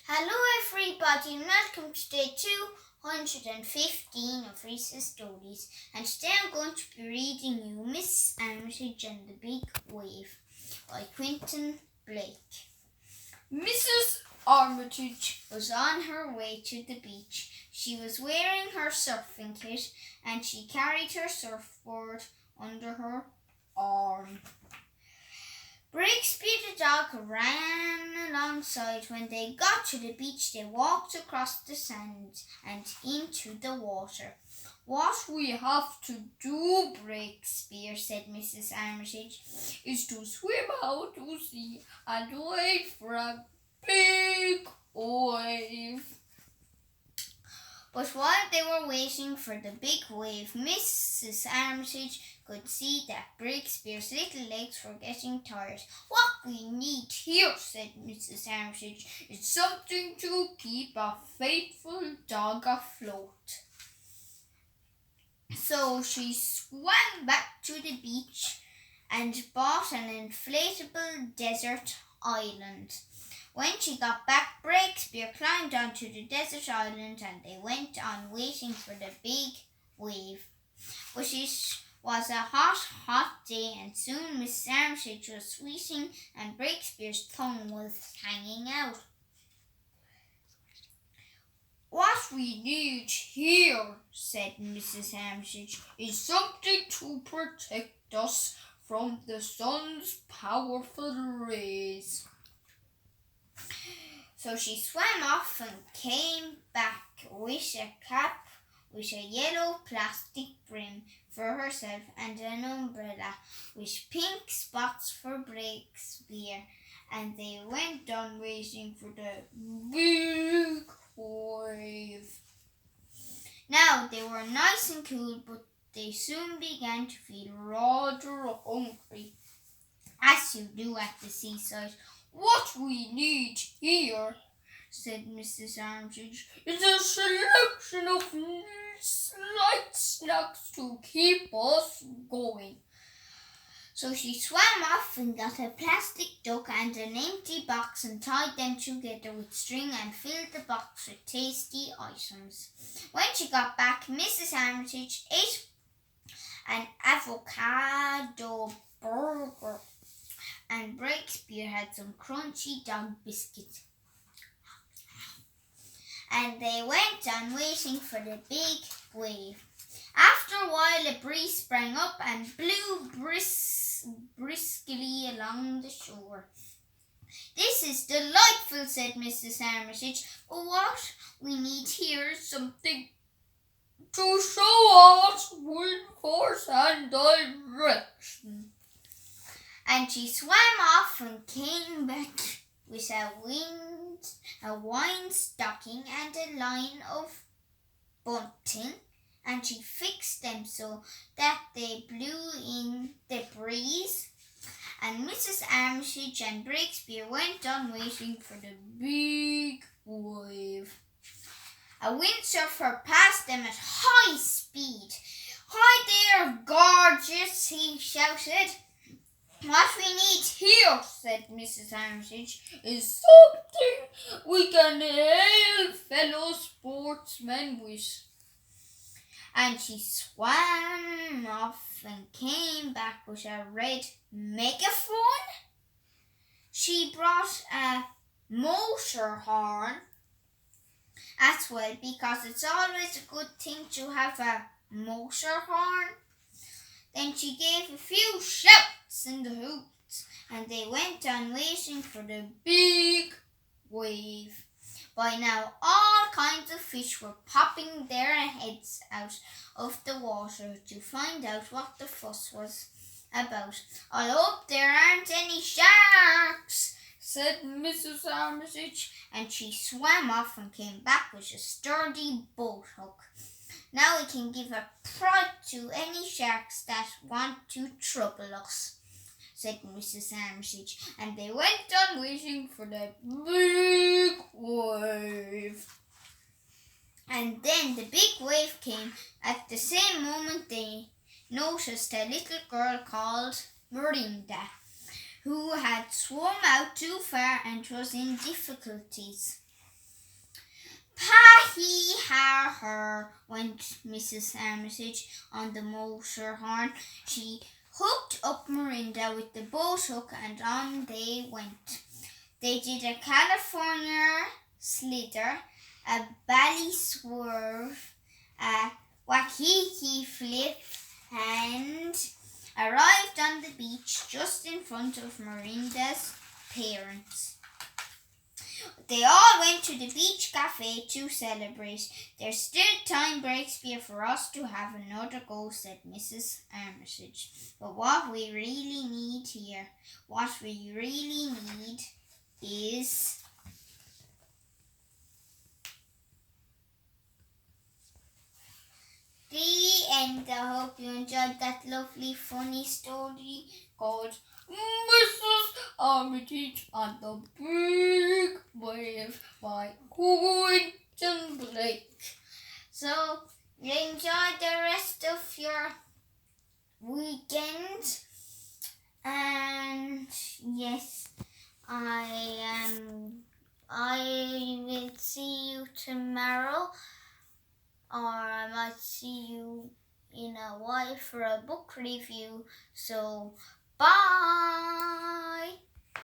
Hello everybody and welcome to day 215 of Rhys's stories, and today I'm going to be reading you Mrs Armitage and the Big Wave by Quentin Blake. Mrs Armitage was on her way to the beach. She was wearing her surfing kit and she carried her surfboard under her arm. Breakspear the dog ran alongside. When they got to the beach, they walked across the sand and into the water. "What we have to do, Breakspear," said Mrs Armitage, "is to swim out to sea and wait for a big wave." But while they were waiting for the big wave, Mrs Armitage could see that Breakspear's little legs were getting tired. "What we need here," said Mrs Armitage, "is something to keep a faithful dog afloat." So she swam back to the beach and bought an inflatable desert island. When she got back, Breakspear climbed onto the desert island and they went on waiting for the big wave. But it was a hot day, and soon Mrs Armitage was sweating and Breakspear's tongue was hanging out. "What we need here," said Mrs Armitage, "is something to protect us from the sun's powerful rays." So she swam off and came back with a cap with a yellow plastic brim for herself and an umbrella with pink spots for Breakspear, and they went on waiting for the big wave. Now they were nice and cool, but they soon began to feel rather hungry, as you do at the seaside. "What we need here," said Mrs Armitage, "is a selection of light snacks to keep us going." So she swam off and got a plastic duck and an empty box and tied them together with string and filled the box with tasty items. When she got back, Mrs Armitage ate an avocado burger, and Breakspear had some crunchy dog biscuits. And they went on waiting for the big wave. After a while, a breeze sprang up and blew briskly along the shore. "This is delightful," said Mrs Armitage, "but what we need here is something to show us wind, force and direction." And she swam off and came back with a wine stocking and a line of bunting, and she fixed them so that they blew in the breeze. And Mrs Armitage and Breakspear went on waiting for the big wave. A windsurfer passed them at high speed. "Hi there, gorgeous," he shouted. "What we need here," said Mrs Armitage, "is something we can hail fellow sportsmen with." And she swam off and came back with a red megaphone. She brought a motor horn as well, because it's always a good thing to have a motor horn. Then she gave a few shouts and hoots, and they went on waiting for the big wave. By now, all kinds of fish were popping their heads out of the water to find out what the fuss was about. "I hope there aren't any sharks," said Mrs Armitage, and she swam off and came back with a sturdy boat hook. "Now we can give a fright to any sharks that want to trouble us," said Mrs Armitage, and they went on waiting for the big wave. And then the big wave came. At the same moment they noticed a little girl called Miranda, who had swum out too far and was in difficulties. Pa-hee-ha-her, went Mrs Armitage on the motor horn. She hooked up Mirinda with the boat hook and on they went. They did a California slither, a bally swerve, a waikiki flip, and arrived on the beach just in front of Mirinda's parents. They all went to the beach cafe to celebrate. There's still time, Breakspear, for us to have another go, said Mrs Armitage. But what we really need is the end. I hope you enjoyed that lovely, funny story called Mrs Armitage and the Big Wave by Quentin Blake. So, enjoy the rest of your weekend. And yes, I will see you tomorrow, or I might see you in a while for a book review. So, bye!